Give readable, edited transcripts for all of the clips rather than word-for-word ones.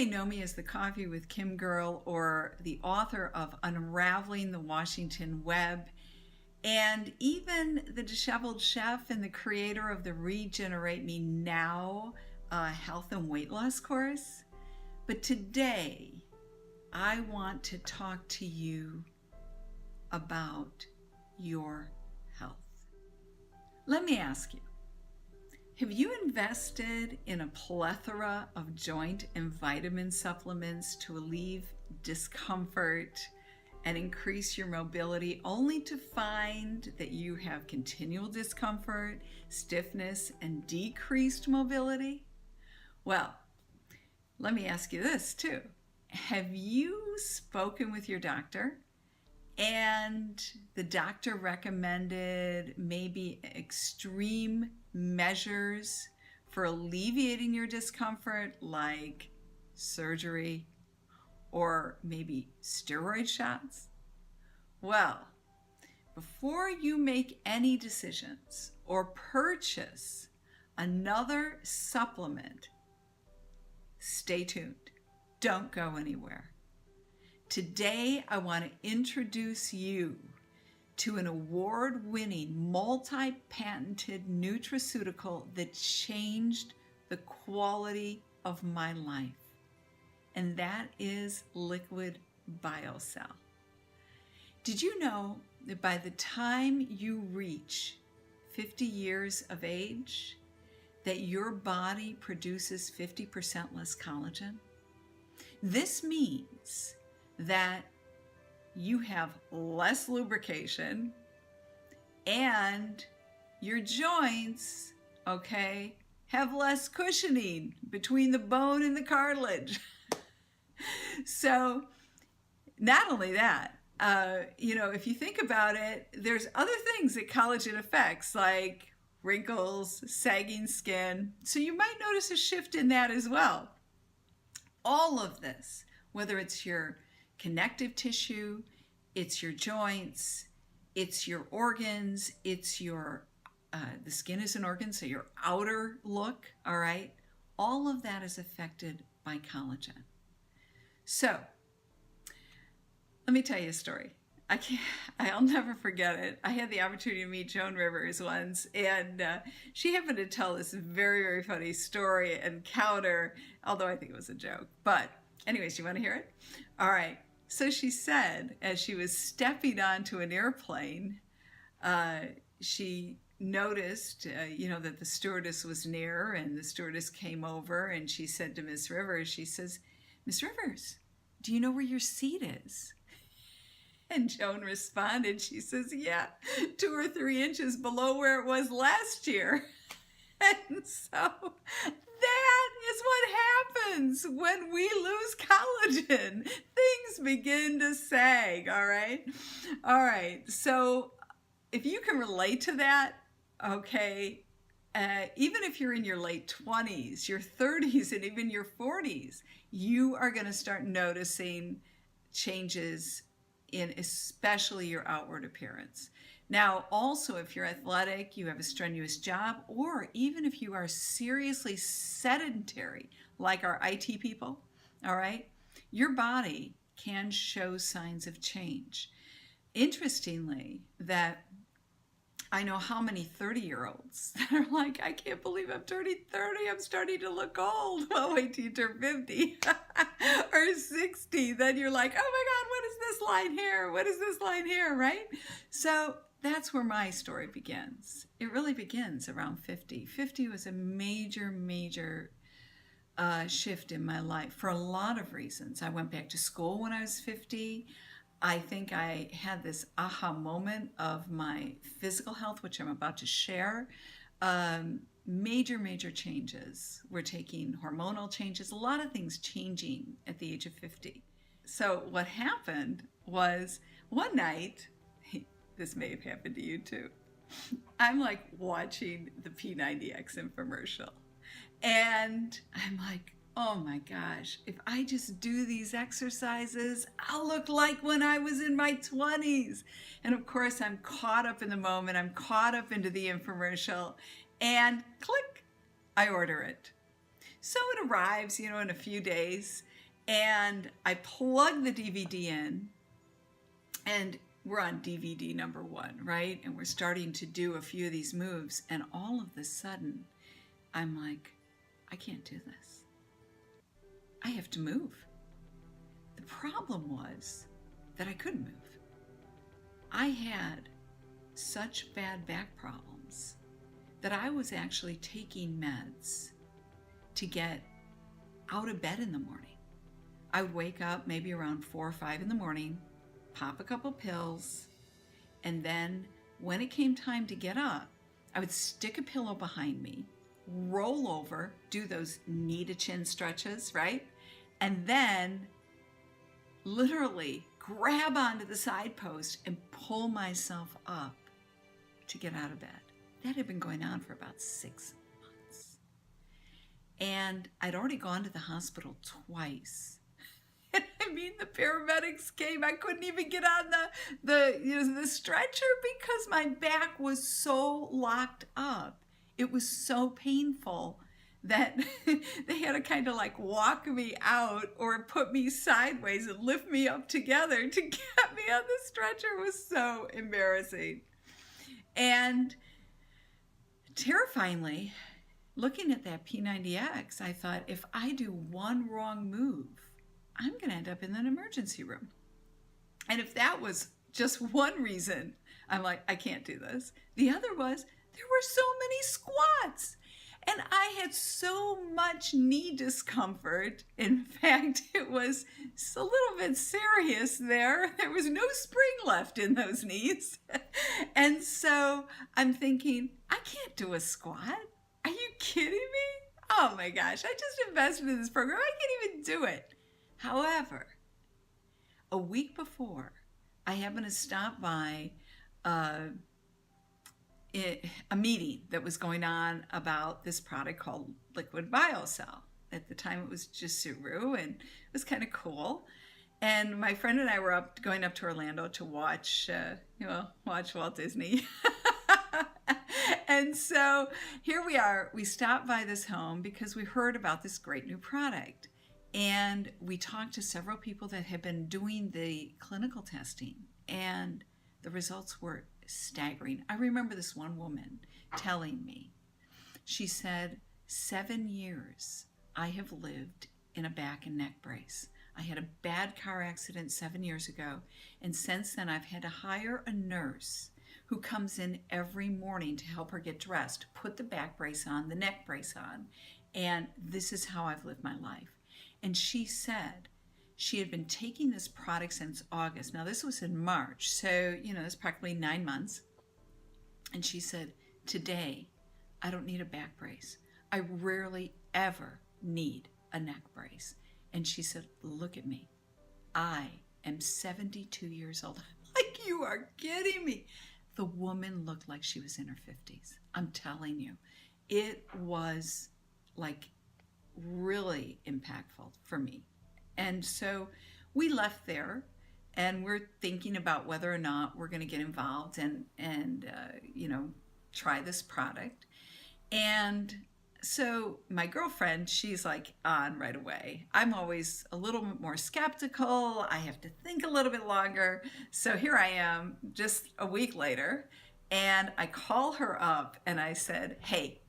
may know me as the Coffee with Kim girl or the author of Unraveling the Washington Web, and even the disheveled chef and the creator of the Regenerate Me Now health and weight loss course. But today, I want to talk to you about your health. Let me ask you, have you invested in a plethora of joint and vitamin supplements to relieve discomfort and increase your mobility, only to find that you have continual discomfort, stiffness, and decreased mobility? Well, let me ask you this too. Have you spoken with your doctor and the doctor recommended maybe extreme measures for alleviating your discomfort, like surgery or maybe steroid shots? Well, before you make any decisions or purchase another supplement, stay tuned. Don't go anywhere. Today, I want to introduce you to an award-winning, multi-patented nutraceutical that changed the quality of my life. And that is liquid BioCell. Did you know that by the time you reach 50 years of age, that your body produces 50% less collagen? This means that you have less lubrication and your joints, have less cushioning between the bone and the cartilage. So not only that, if you think about it, there's other things that collagen affects, like wrinkles, sagging skin. So you might notice a shift in that as well. All of this, whether it's your connective tissue, it's your joints, it's your organs, it's your, the skin is an organ, so your outer look, all right? All of that is affected by collagen. So, let me tell you a story. I'll never forget it. I had the opportunity to meet Joan Rivers once, and she happened to tell this very, very funny story and counter, although I think it was a joke. But anyways, you want to hear it? All right. So she said, as she was stepping onto an airplane, she noticed, that the stewardess was near, and the stewardess came over, and she said to Miss Rivers, she says, "Miss Rivers, do you know where your seat is?" And Joan responded, she says, "Yeah, 2 or 3 inches below where it was last year." And so that is what happens when we lose collagen. Things begin to sag, all right? All right, so if you can relate to that, even if you're in your late 20s, your 30s, and even your 40s, you are going to start noticing changes in especially your outward appearance. Now, also, if you're athletic, you have a strenuous job, or even if you are seriously sedentary, like our IT people, all right, your body can show signs of change. Interestingly, that I know how many 30-year-olds that are like, "I can't believe I'm turning 30. I'm starting to look old." Well, wait till you turn 50 or 60. Then you're like, "Oh my God, what is this line here? What is this line here?" Right? So that's where my story begins. It really begins around 50. 50 was a major, major shift in my life for a lot of reasons. I went back to school when I was 50. I think I had this aha moment of my physical health, which I'm about to share. Major, major changes. We're taking hormonal changes, a lot of things changing at the age of 50. So what happened was one night, this may have happened to you too, I'm like watching the P90X infomercial. And I'm like, oh my gosh, if I just do these exercises, I'll look like when I was in my 20s. And of course, I'm caught up in the moment. I'm caught up into the infomercial, and click, I order it. So it arrives, in a few days. And I plugged the DVD in, and we're on DVD number 1, right? And we're starting to do a few of these moves. And all of a sudden, I'm like, I can't do this. I have to move. The problem was that I couldn't move. I had such bad back problems that I was actually taking meds to get out of bed in the morning. I would wake up maybe around 4 or 5 in the morning, pop a couple pills, and then when it came time to get up, I would stick a pillow behind me, roll over, do those knee to chin stretches, right? And then literally grab onto the side post and pull myself up to get out of bed. That had been going on for about 6 months. And I'd already gone to the hospital twice. I mean, the paramedics came. I couldn't even get on the stretcher because my back was so locked up. It was so painful that they had to kind of like walk me out or put me sideways and lift me up together to get me on the stretcher. It was so embarrassing. And terrifyingly, looking at that P90X, I thought, if I do one wrong move, I'm going to end up in an emergency room. And if that was just one reason, I'm like, I can't do this. The other was, there were so many squats. And I had so much knee discomfort. In fact, it was a little bit serious there. There was no spring left in those knees. And so I'm thinking, I can't do a squat. Are you kidding me? Oh my gosh, I just invested in this program. I can't even do it. However, a week before, I happened to stop by a meeting that was going on about this product called liquid BioCell. At the time, it was just Suru, and it was kind of cool. And my friend and I were going up to Orlando to watch Walt Disney. And so here we are. We stopped by this home because we heard about this great new product. And we talked to several people that had been doing the clinical testing, and the results were staggering. I remember this one woman telling me, she said, 7 years I have lived in a back and neck brace. I had a bad car accident 7 years ago, and since then I've had to hire a nurse who comes in every morning to help her get dressed, put the back brace on, the neck brace on, and this is how I've lived my life. And she said she had been taking this product since August. Now, this was in March, so, it's practically 9 months. And she said, today, I don't need a back brace. I rarely ever need a neck brace. And she said, look at me. I am 72 years old. I'm like, you are kidding me. The woman looked like she was in her 50s. I'm telling you. It was like really impactful for me. And so we left there, and we're thinking about whether or not we're going to get involved and try this product. And so my girlfriend, she's like on right away. I'm always a little bit more skeptical. I have to think a little bit longer. So here I am just a week later, and I call her up and I said, hey,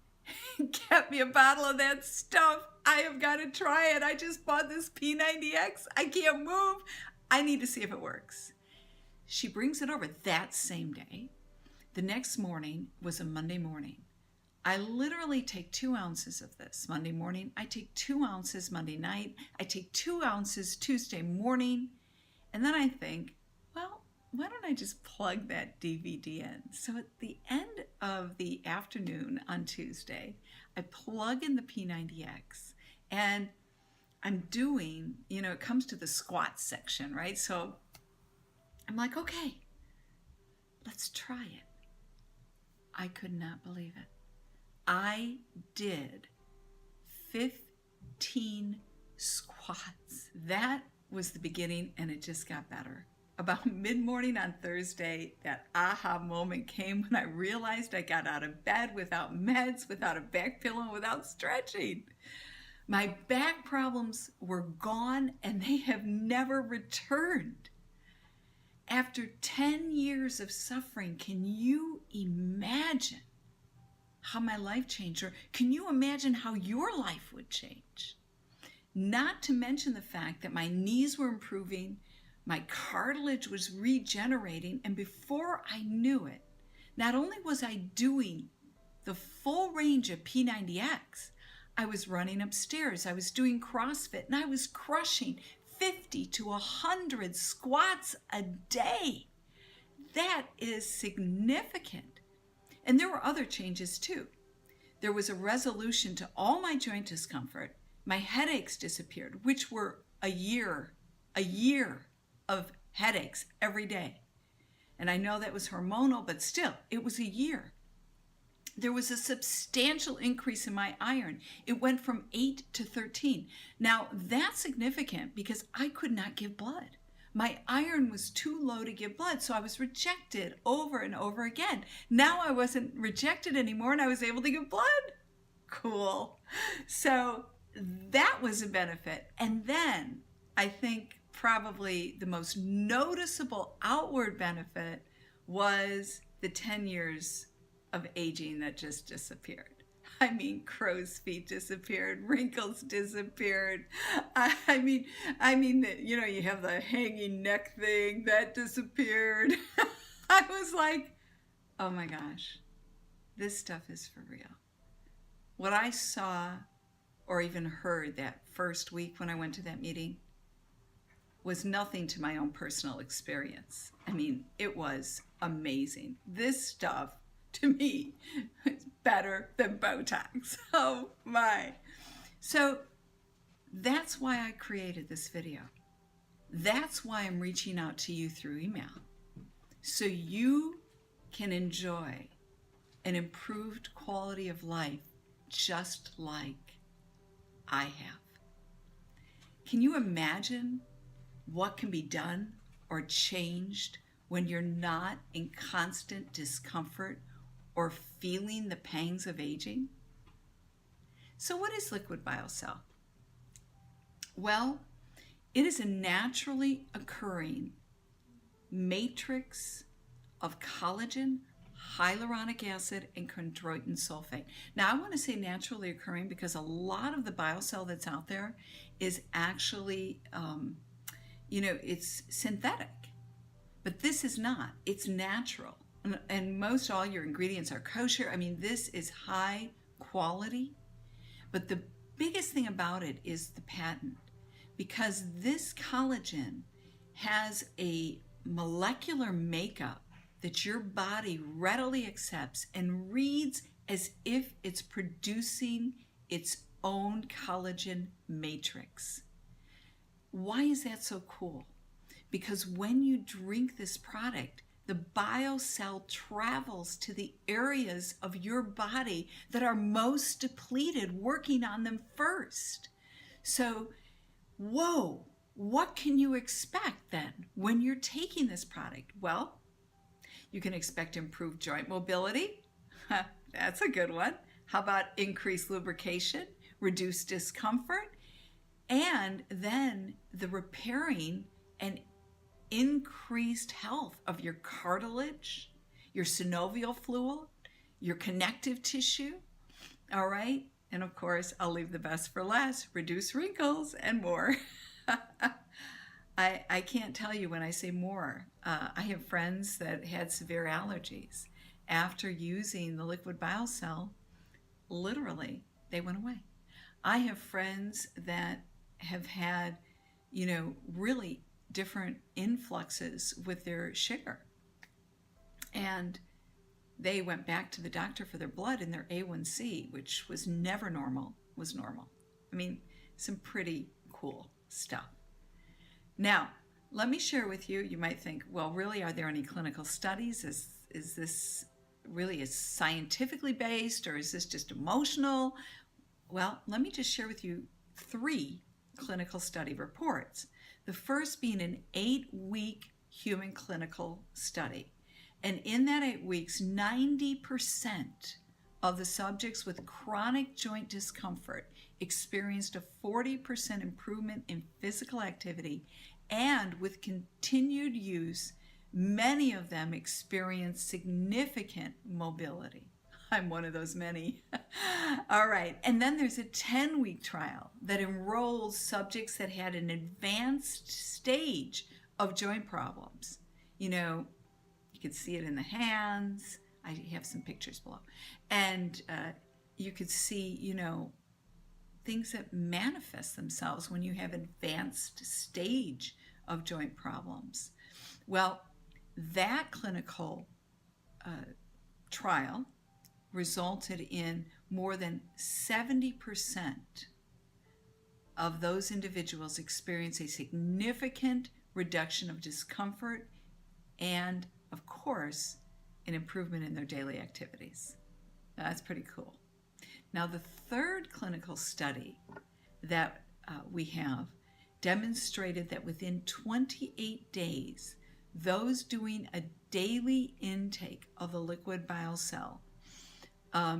get me a bottle of that stuff. I have got to try it. I just bought this P90X. I can't move. I need to see if it works. She brings it over that same day. The next morning was a Monday morning. I literally take 2 ounces of this Monday morning. I take 2 ounces Monday night. I take 2 ounces Tuesday morning. And then I think, well, why don't I just plug that DVD in? So at the end of the afternoon on Tuesday, I plug in the P90X, and I'm doing, it comes to the squat section, right? So I'm like, okay, let's try it. I could not believe it. I did 15 squats. That was the beginning, and it just got better. About mid-morning on Thursday, that aha moment came when I realized I got out of bed without meds, without a back pillow, without stretching. My back problems were gone and they have never returned. After 10 years of suffering, can you imagine how my life changed? Or can you imagine how your life would change? Not to mention the fact that my knees were improving, my cartilage was regenerating, and before I knew it, not only was I doing the full range of P90X, I was running upstairs, I was doing CrossFit, and I was crushing 50 to 100 squats a day. That is significant. And there were other changes too. There was a resolution to all my joint discomfort. My headaches disappeared, which were a year of headaches every day. And I know that was hormonal, but still, it was a year. There was a substantial increase in my iron. It went from 8 to 13. Now, that's significant because I could not give blood. My iron was too low to give blood, so I was rejected over and over again. Now I wasn't rejected anymore, and I was able to give blood. Cool. So that was a benefit. And then I think probably the most noticeable outward benefit was the 10 years of aging that just disappeared. I mean, crow's feet disappeared, wrinkles disappeared. I mean that, you know, you have the hanging neck thing that disappeared. I was like, oh my gosh, this stuff is for real. What I saw or even heard that first week when I went to that meeting was nothing to my own personal experience. I mean, it was amazing. This stuff, to me, is better than Botox. Oh my. So that's why I created this video. That's why I'm reaching out to you through email. So you can enjoy an improved quality of life just like I have. Can you imagine what can be done or changed when you're not in constant discomfort or feeling the pangs of aging? So what is liquid BioCell? Well, it is a naturally occurring matrix of collagen, hyaluronic acid, and chondroitin sulfate. Now, I want to say naturally occurring because a lot of the BioCell that's out there is actually, it's synthetic. But this is not. It's natural. And most all your ingredients are kosher. I mean, this is high quality. But the biggest thing about it is the patent, because this collagen has a molecular makeup that your body readily accepts and reads as if it's producing its own collagen matrix. Why is that so cool? Because when you drink this product, the BioCell travels to the areas of your body that are most depleted, working on them first. So, whoa, what can you expect then when you're taking this product? Well, you can expect improved joint mobility. That's a good one. How about increased lubrication, reduced discomfort, and then the repairing and increased health of your cartilage, your synovial fluid, your connective tissue, all right? And of course, I'll leave the best for last, reduce wrinkles and more. I can't tell you when I say more. I have friends that had severe allergies. After using the liquid BioCell, literally, they went away. I have friends that have had, really different influxes with their sugar. And they went back to the doctor for their blood, and their A1C, which was never normal, was normal. I mean, some pretty cool stuff. Now, let me share with you, you might think, well, really, are there any clinical studies? Is this really scientifically based, or is this just emotional? Well, let me just share with you 3 clinical study reports. The first being an 8-week human clinical study. And in that 8 weeks, 90% of the subjects with chronic joint discomfort experienced a 40% improvement in physical activity, and with continued use, many of them experienced significant mobility. I'm one of those many. All right. And then there's a 10-week trial that enrolls subjects that had an advanced stage of joint problems. You could see it in the hands. I have some pictures below. And you could see, things that manifest themselves when you have advanced stage of joint problems. Well, that clinical trial resulted in more than 70% of those individuals experience a significant reduction of discomfort and, of course, an improvement in their daily activities. That's pretty cool. Now, the third clinical study that we have demonstrated that within 28 days, those doing a daily intake of the liquid BioCell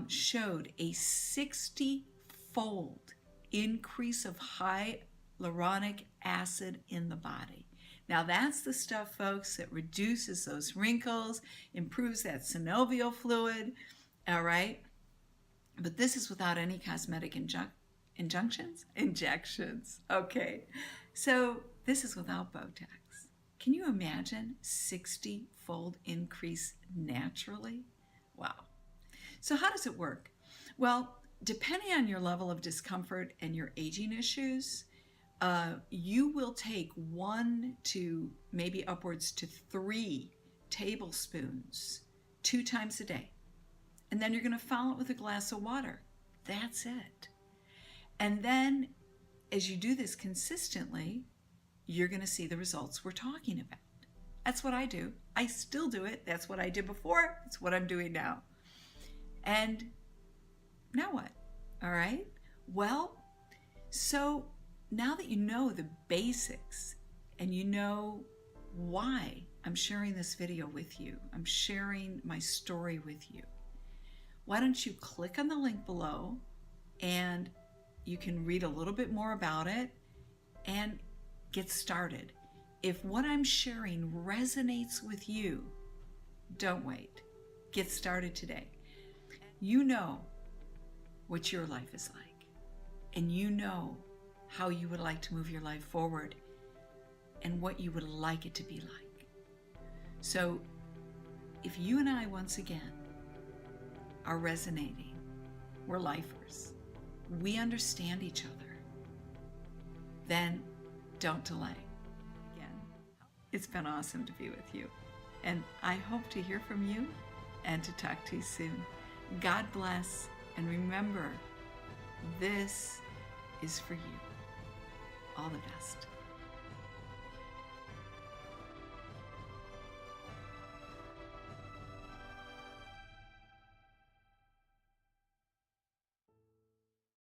showed a 60-fold increase of hyaluronic acid in the body. Now that's the stuff, folks, that reduces those wrinkles, improves that synovial fluid, all right? But this is without any cosmetic injections. Okay, so this is without Botox. Can you imagine 60-fold increase naturally? Wow. So how does it work? Well, depending on your level of discomfort and your aging issues, you will take 1 to maybe upwards to 3 tablespoons 2 times a day. And then you're going to follow it with a glass of water. That's it. And then as you do this consistently, you're going to see the results we're talking about. That's what I do. I still do it. That's what I did before. It's what I'm doing now. And now what? All right. Well, so now that you know the basics and you know why I'm sharing this video with you, I'm sharing my story with you, why don't you click on the link below and you can read a little bit more about it and get started. If what I'm sharing resonates with you, don't wait. Get started today. You know what your life is like, and you know how you would like to move your life forward and what you would like it to be like. So if you and I once again are resonating, we're lifers, we understand each other, then don't delay. Again, it's been awesome to be with you, and I hope to hear from you and to talk to you soon. God bless, and remember, this is for you. All the best.